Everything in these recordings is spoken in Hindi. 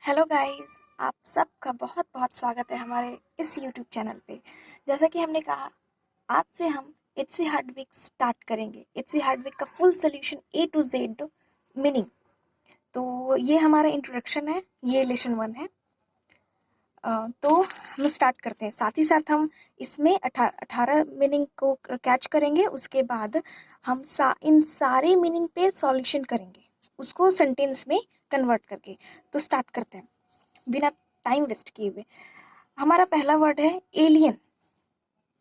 हेलो गाइस, आप सबका बहुत बहुत स्वागत है हमारे इस यूट्यूब चैनल पे। जैसा कि हमने कहा, आज से हम एचसी हार्डविक स्टार्ट करेंगे। एचसी हार्डविक का full solution A to Z meaning. तो ये हमारा इंट्रोडक्शन है, ये लेसन 1 है। तो हम स्टार्ट करते हैं। साथ ही साथ हम इसमें 18 मीनिंग को कैच करेंगे। उसके बाद हम इन सारे मीनिंग पे सॉल्यूशन करेंगे, उसको सेंटेंस में कन्वर्ट करके। तो स्टार्ट करते हैं बिना टाइम वेस्ट किए हुए। हमारा पहला वर्ड है एलियन।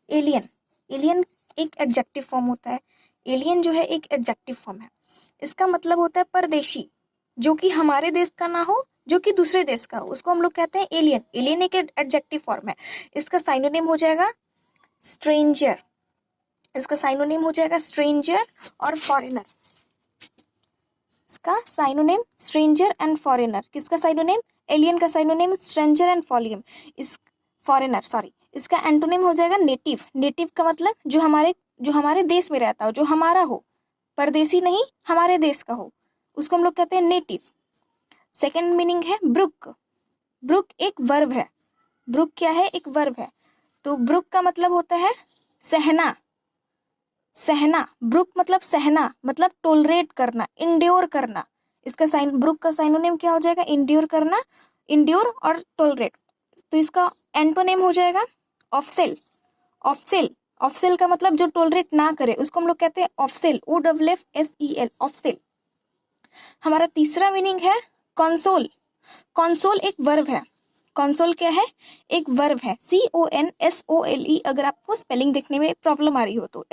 एलियन एलियन एक एडजेक्टिव फॉर्म होता है। एलियन जो है एक एडजेक्टिव फॉर्म है। इसका मतलब होता है परदेशी, जो कि हमारे देश का ना हो, जो कि दूसरे देश का हो, उसको हम लोग कहते हैं एलियन। एलियन एक एडजेक्टिव फॉर्म है। इसका साइनोनिम हो जाएगा स्ट्रेंजर। इसका साइनोनिम हो जाएगा स्ट्रेंजर और फॉरेनर। इसका साइनोनिम स्ट्रेंजर एंड फॉरेनर। किसका साइनोनिम? एलियन का साइनोनिम स्ट्रेंजर एंड फॉलियम इस फॉरेनर, सॉरी। इसका एंटोनिम हो जाएगा नेटिव। नेटिव का मतलब जो हमारे देश में रहता हो, जो हमारा हो, परदेसी नहीं, हमारे देश का हो, उसको हम लोग कहते हैं नेटिव। सेकंड मीनिंग है ब्रुक। ब्रुक एक वर्ब है। ब्रुक क्या है? एक वर्ब है। तो ब्रुक का मतलब होता है सहना। सहना, ब्रुक मतलब सहना, मतलब टोलरेट करना, इंड्योर करना। इसका ब्रुक का साइनोनिम क्या हो जाएगा? इंड्योर करना, इंड्योर और टोलरेट। तो इसका एंटोनिम हो जाएगा ऑफसेल। ऑफसेल, ऑफसेल का मतलब जो टोलरेट ना करे, उसको हम लोग कहते हैं ऑफसेल। OFFSEL, ऑफसेल। हमारा तीसरा मीनिंग है कंसोल। कंसोल एक वर्ब है। कंसोल क्या है? एक वर्ब है। CONSOLE। अगर आपको स्पेलिंग देखने में प्रॉब्लम आ रही हो तो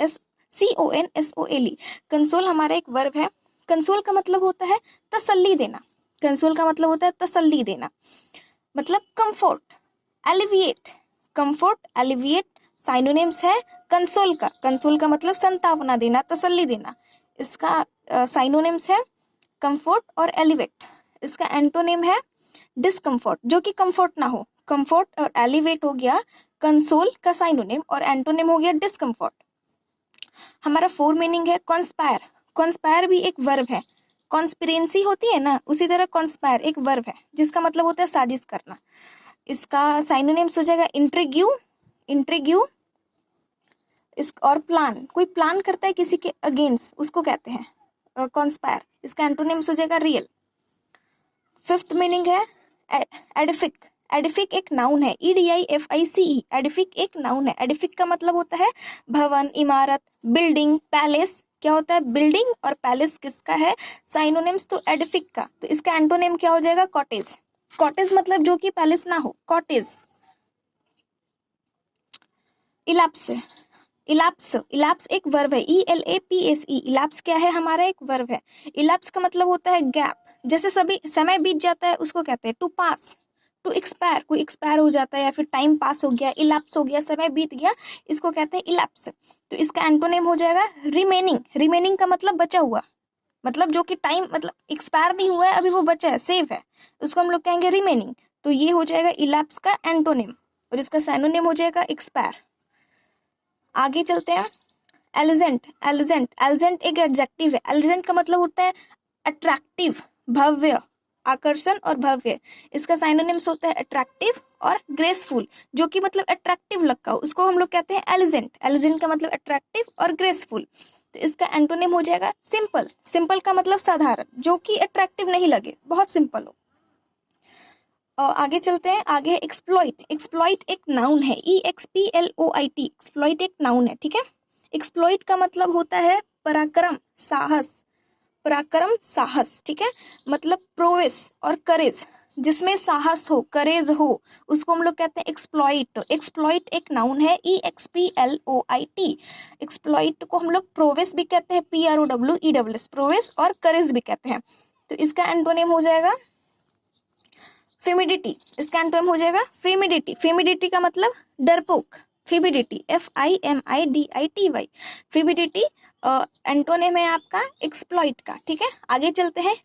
CONSOLE। कंसोल हमारा एक वर्ब है। कंसोल का मतलब होता है तसल्ली देना। कंसोल का मतलब होता है तसल्ली देना, मतलब comfort, alleviate. Comfort, alleviate synonyms है कंसोल का। कंसोल का मतलब संतावना देना, तसल्ली देना। इसका साइनोनिम्स है कंफर्ट और एलिवेट। इसका एंटोनिम है डिस्कम्फर्ट, जो कि कंफर्ट ना हो। कंफर्ट और एलिवेट हो गया कंसोल का साइनोनिम, और एंटोनिम हो गया डिस्कम्फर्ट। हमारा 4 मीनिंग है कॉन्स्पायर। कॉन्स्पायर भी एक वर्ब है। कॉन्स्पिरेंसी होती है ना, उसी तरह कॉन्स्पायर एक वर्ब है, जिसका मतलब होता है साजिश करना। इसका साइनोनिम्स हो जाएगा इंट्रिग्यू। इंट्रिग्यू इस और प्लान, कोई प्लान करता है किसी के अगेंस्ट, उसको कहते हैं कॉन्स्पायर। इसका एंटोनिम्स हो जाएगा रियल। 5th मीनिंग है एडिफिक। एडिफिक एक नाउन है। EDIFICE। एडिफिक एक नाउन है। एडिफिक का मतलब होता है भवन, इमारत, बिल्डिंग, पैलेस। क्या होता है? बिल्डिंग और पैलेस किसका है? साइनोनिम्स तो एडिफिक का। तो इसका एंटोनिम क्या हो जाएगा? कॉटेज। कॉटेज मतलब जो कि पैलेस ना हो, कॉटेज। इलाप्स। इलाप्स, इलाप्स एक वर्ब है। ELAPSE। इलाप्स क्या है? हमारा एक वर्ब है। इलाप्स का मतलब होता है गैप। जैसे सभी समय बीत जाता है, उसको कहते हैं टू पास, टू एक्सपायर। कोई एक्सपायर हो जाता है या फिर टाइम पास हो गया, इलाप्स हो गया, समय बीत गया, इसको कहते हैं इलाप्स। तो इसका एंटोनिम हो जाएगा रिमेनिंग। रिमेनिंग का मतलब बचा हुआ, मतलब जो कि टाइम, मतलब एक्सपायर नहीं हुआ है, अभी वो बचा है, सेव है, उसको हम लोग कहेंगे रिमेनिंग। तो ये हो जाएगा इलाप्स का एंटोनिम, और इसका सैनोनिम हो जाएगा एक्सपायर। आगे चलते हैं। एलिजेंट। एलिजेंट, एलिजेंट एक एडजेक्टिव है। एलिजेंट का मतलब होता है अट्रैक्टिव, भव्य, आकर्षण और भव्य। इसका साइनोनिम्स होता है अट्रैक्टिव और ग्रेसफुल, जो कि मतलब अट्रैक्टिव लगता हो, उसको हम लोग कहते हैं एलिजेंट। एलिजेंट का मतलब अट्रैक्टिव और ग्रेसफुल। तो इसका एंटोनिम हो जाएगा सिंपल। सिंपल का मतलब साधारण, जो कि अट्रैक्टिव नहीं लगे, बहुत सिंपल हो। और आगे चलते हैं। आगे एक्सप्लॉइट। एक्सप्लॉइट एक नाउन है। EXPLOIT। एक्सप्लॉइट एक नाउन है, ठीक है। एक्सप्लॉइट का मतलब होता है पराक्रम, साहस। पराक्रम, साहस, ठीक है। मतलब प्रोवेस और करेज, जिसमें साहस हो, करेज हो, उसको हम लोग कहते हैं एक्सप्लॉइट। एक्सप्लॉइट एक नाउन है। EXPLOIT। एक्सप्लॉइट को हम लोग प्रोवेस भी कहते हैं, PROWES, प्रोवेस, और करेज भी कहते हैं। तो इसका एंटोनिम हो जाएगा फेमिडिटी। इसका एंटोनिम हो जाएगा फेमिडिटी। फेमिडिटी का मतलब डरपोक। फेमिडिटी, FIMIDITY। फेमिडिटी एंटोनिम है आपका एक्सप्लॉइट का, ठीक है। आगे चलते हैं।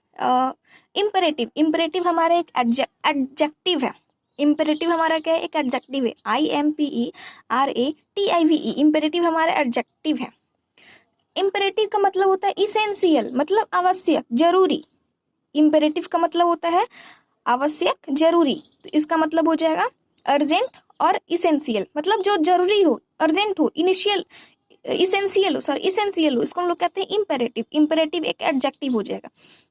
इम्पेरेटिव। इम्पेरेटिव हमारा एक एडजेक्टिव है। इम्पेरेटिव हमारा क्या है? एक एडजेक्टिव है। IMPERATIVE। इम्पेरेटिव हमारा एडजेक्टिव है। इम्पेरेटिव का मतलब होता है इसेंशियल, मतलब आवश्यक, जरूरी। इम्पेरेटिव का मतलब होता है आवश्यक, जरूरी, तो इसका मतलब हो जाएगा अर्जेंट और इसेंशियल, मतलब जो जरूरी हो, अर्जेंट हो, इनिशियल, इसेंशियल हो, सॉरी इसेंशियल हो, इसको हम लोग कहते हैं इम्पेरेटिव। इम्पेरेटिव एक एडजेक्टिव हो जाएगा।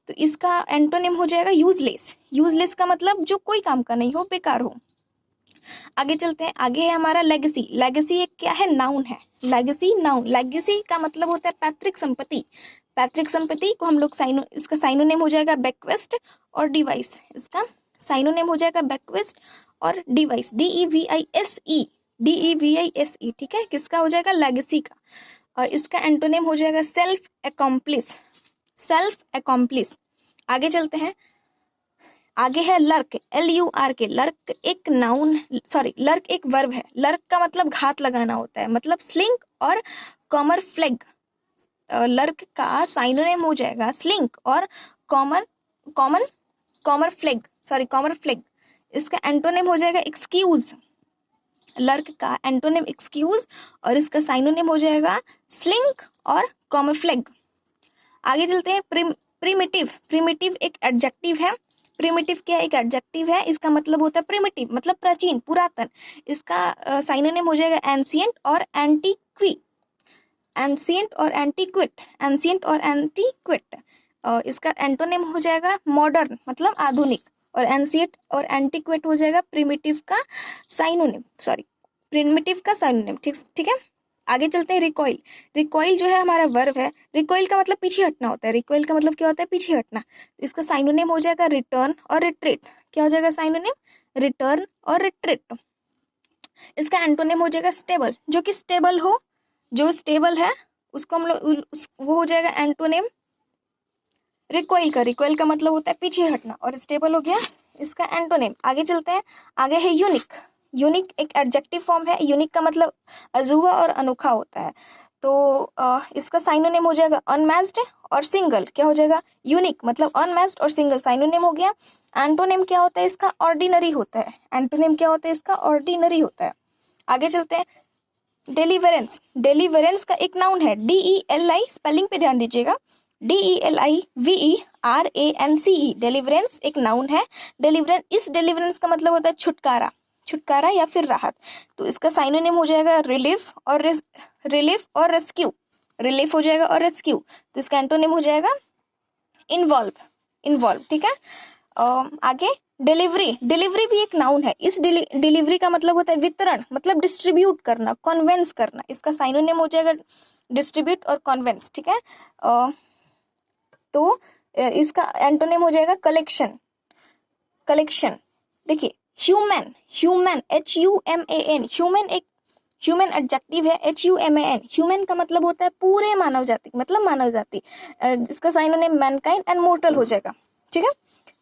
तो इसका एंटोनिम हो जाएगा यूजलेस। यूजलेस का मतलब जो कोई काम का नहीं हो, बेकार हो। आगे चलते हैं, आगे है हमारा लेगेसी। लेगेसी एक क्या है, नाउन है। लेगेसी नाउन, लेगेसी का मतलब होता है पैतृक संपत्ति। पैतृक संपत्ति को हम लोग इसका साइनोनिम हो जाएगा बेक्वेस्ट और डिवाइस। इसका साइनोनिम हो जाएगा बेक्वेस्ट और डिवाइस, DEVISE, DEVISE, ठीक है, किसका हो जाएगा, लेगेसी का। और इसका एंटोनिम हो जाएगा सेल्फ अकॉम्प्लिस, सेल्फ अकॉम्प्लिस। आगे चलते हैं, आगे है लर्क, LURK। लर्क एक नाउन, सॉरी लर्क एक वर्ब है। लर्क का मतलब घात लगाना होता है, मतलब स्लिंक और कॉमर फ्लैग। लर्क का साइनोनिम हो जाएगा स्लिंक और कॉमर common camouflage, sorry camouflage. इसका एंटोनिम हो जाएगा एक्सक्यूज। लर्क का एंटोनिम एक्सक्यूज और इसका साइनोनिम हो जाएगा स्लिंक और कॉमर फ्लैग। आगे चलते हैं, प्रिमिटिव। प्रिमिटिव एक एडजेक्टिव है। प्रिमिटिव क्या एक एडजेक्टिव है, इसका मतलब होता है प्रिमिटिव, मतलब प्राचीन, पुरातन। इसका साइनोनिम हो जाएगा एंशिएंट और एंटीक्वी, एंशिएंट और एंटीक्विट, एंशिएंट और एंटीक्विट। इसका एंटोनिम हो जाएगा मॉडर्न, मतलब आधुनिक, और एंशिएंट और एंटीक्विट हो जाएगा प्रिमिटिव का साइनोनिम, सॉरी प्रिमिटिव का साइनोनिम, ठीक है। आगे चलते हैं, रिकॉइल। रिकॉइल जो है हमारा वर्ब है। रिकॉइल का मतलब पीछे हटना होता है। रिकॉइल का मतलब क्या होता है, पीछे हटना। तो इसका साइनोनिम हो जाएगा रिटर्न और रिट्रीट। क्या हो जाएगा साइनोनिम, रिटर्न और रिट्रीट। इसका एंटोनिम हो जाएगा स्टेबल, जो कि स्टेबल हो, जो स्टेबल है उसको हम लोग वो हो जाएगा एंटोनिम रिकॉइल का। रिकॉइल का मतलब होता है पीछे हटना, और स्टेबल हो गया इसका एंटोनिम। आगे चलते हैं, आगे है यूनिक। यूनिक एक एडजेक्टिव फॉर्म है। यूनिक का मतलब अजूबा और अनोखा होता है। तो इसका साइनोनिम हो जाएगा अनमैच्ड और सिंगल। क्या हो जाएगा, यूनिक मतलब अनमैच्ड और सिंगल, साइनोनिम हो गया। एंटोनिम क्या होता है इसका, ऑर्डिनरी होता है। एंटोनिम क्या होता है इसका, ऑर्डिनरी होता है। आगे चलते हैं, डिलीवरेंस। डिलीवरेंस का एक नाउन है, DELI, स्पेलिंग पे ध्यान दीजिएगा, DELIVERANCE। डिलीवरेंस एक नाउन है। डिलीवरेंस, इस डिलीवरेंस का मतलब होता है छुटकारा, छुटकारा या फिर राहत। तो इसका साइनोनिम हो जाएगा रिलीफ और रेस्क्यू। रिलीफ हो जाएगा और रेस्क्यू। तो इसका एंटोनिम हो जाएगा इन्वॉल्व, इन्वॉल्व, ठीक है। आगे डिलीवरी। डिलीवरी भी एक नाउन है। इस डिलीवरी का मतलब होता है वितरण, मतलब डिस्ट्रीब्यूट करना, कन्वेंस करना। इसका साइनोनिम हो जाएगा डिस्ट्रीब्यूट और कन्वेंस, ठीक है। तो इसका एंटोनिम हो जाएगा कलेक्शन, कलेक्शन। देखिए ह्यूमन, ह्यूमन HUMAN, ह्यूमन एक ह्यूमन एडजेक्टिव है, HUMAN। ह्यूमन का मतलब होता है पूरे मानव जाति, मतलब मानव जाति। इसका साइनोनिम मैनकाइंड एंड मोर्टल हो जाएगा, ठीक है।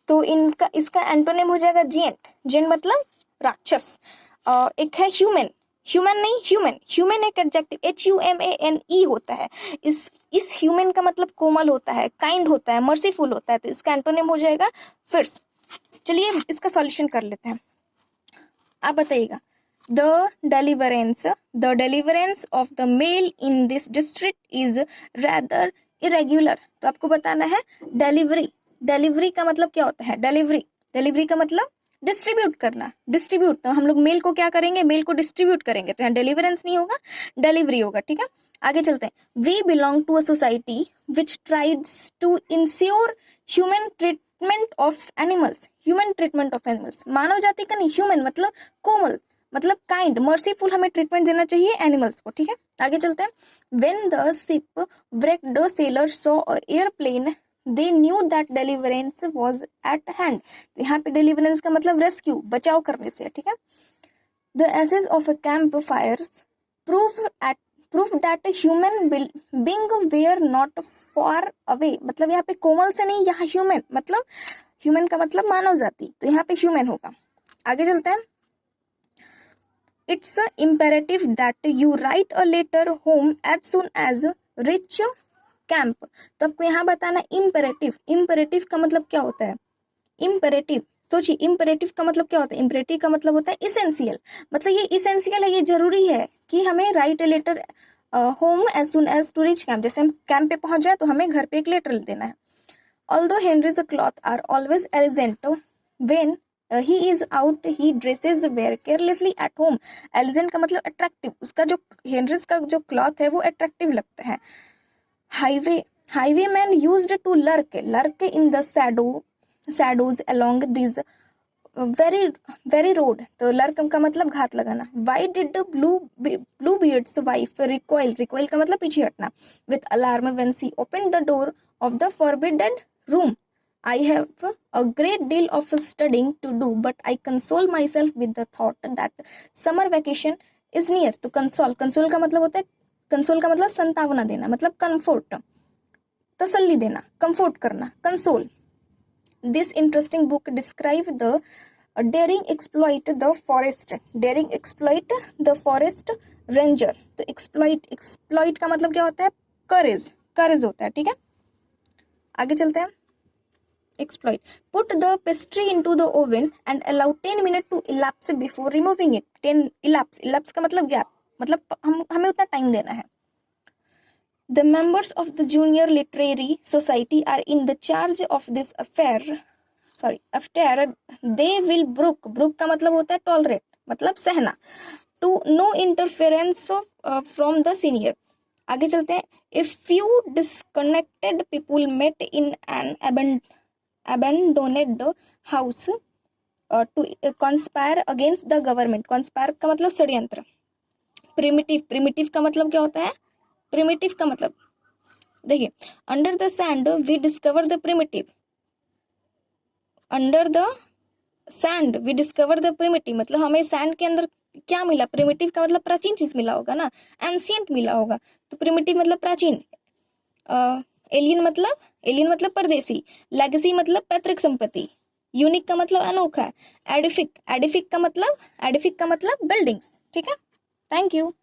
तो इनका इसका एंटोनिम हो जाएगा जिएंट। जिएंट मतलब राक्षस। एक है ह्यूमन, ह्यूमन नहीं ह्यूमन। ह्यूमन एक एडजेक्टिव HUMANE होता है। इस ह्यूमन का मतलब कोमल होता है, काइंड होता है, मर्सीफुल होता है। तो इसका एंटोनिम हो जाएगा फिर्स। चलिए इसका सॉल्यूशन कर लेते हैं। आप बताइएगा, the deliverance of the mail in this district is rather irregular। तो आपको बताना है डिलीवरी। डिलीवरी का मतलब क्या होता है, डिलीवरी, डिलीवरी का मतलब डिस्ट्रीब्यूट करना, डिस्ट्रीब्यूट। तो हम लोग मेल को क्या करेंगे, मेल को डिस्ट्रीब्यूट करेंगे। तो यहाँ डिलीवरेंस नहीं होगा, डिलीवरी होगा, ठीक है। आगे चलते हैं, we belong to a society which tries to ensure human treatment of animals. Human treatment of animals, मानव जाति का नहीं, ह्यूमन मतलब कोमल, मतलब काइंड, मर्सीफुल, हमें ट्रीटमेंट देना चाहिए एनिमल्स को, ठीक है। आगे चलते हैं, when the ship wrecked, the sailors saw an airplane, they knew that deliverance was at hand। तो यहाँ पे deliverance का मतलब रेस्क्यू, बचाव करने से, ठीक है। The ashes of a campfires prove that a human being were not far away। मतलब यहाँ पे कोमल से नहीं, यहाँ ह्यूमन मतलब, ह्यूमन का मतलब मानव जाति, तो यहाँ पे ह्यूमन होगा। आगे चलते हैं, It's imperative that you write a letter home as soon as reach camp। तो आपको यहाँ बताना इम्पेरेटिव। इम्पेरेटिव का मतलब क्या होता है, इम्पेरेटिव, सोचिए इम्पेरेटिव का मतलब क्या होता है। इम्पेरेटिव का मतलब होता है इसेंशियल, मतलब ये इसेंशियल है, ये जरूरी है कि हमें write a letter home as soon as to reach camp. जैसे हम कैंप पे पहुंच जाए तो हमें घर पे एक लेटर देना है। Although Henry's cloth are always elegant, When he is out he dresses wear carelessly at home. Elegant का मतलब attractive, उसका जो हेनरिस का जो क्लॉथ है वो attractive लगता है. Highwayman used to lurk in the shadows along these very road. तो लर्क का मतलब घात लगाना. Why did the Bluebeard's wife recoil का मतलब पीछे हटना with alarm when she opened the door of the forbidden room? I have a great deal of studying to do, but I console myself with the thought that summer vacation is near. तो console का मतलब होता है, console का मतलब संतावना देना, मतलब comfort, तसल्ली देना, comfort करना, console. This interesting book describe the daring exploit the forest ranger. तो exploit का मतलब क्या होता है? courage होता है. ठीक है, आगे चलते हैं. Exploit. Put the pastry into the oven and allow 10 minutes to elapse before removing it. 10 elapse का मतलब gap, मतलब हमें उतना टाइम देना है. The members of the Junior Literary Society are in the charge of this affair. They will brook का मतलब होता है tolerate, मतलब सहना. To no interference from the senior. आगे चलते हैं. A few disconnected people met in an abandoned house to conspire against the government. Conspire का मतलब षड्यंत्र. Primitive का मतलब क्या होता है? Primitive का मतलब देखिए, under the sand we discover the primitive. Under the sand we discover the primitive मतलब हमें सैंड के अंदर क्या मिला? प्रिमिटिव का मतलब प्राचीन चीज मिला होगा ना, एंशियंट मिला होगा. तो प्रिमिटिव मतलब प्राचीन. एलियन मतलब परदेसी. लेगेसी मतलब पैतृक संपत्ति. यूनिक का मतलब अनोखा. एडिफिक का मतलब बिल्डिंग्स. ठीक है, थैंक यू.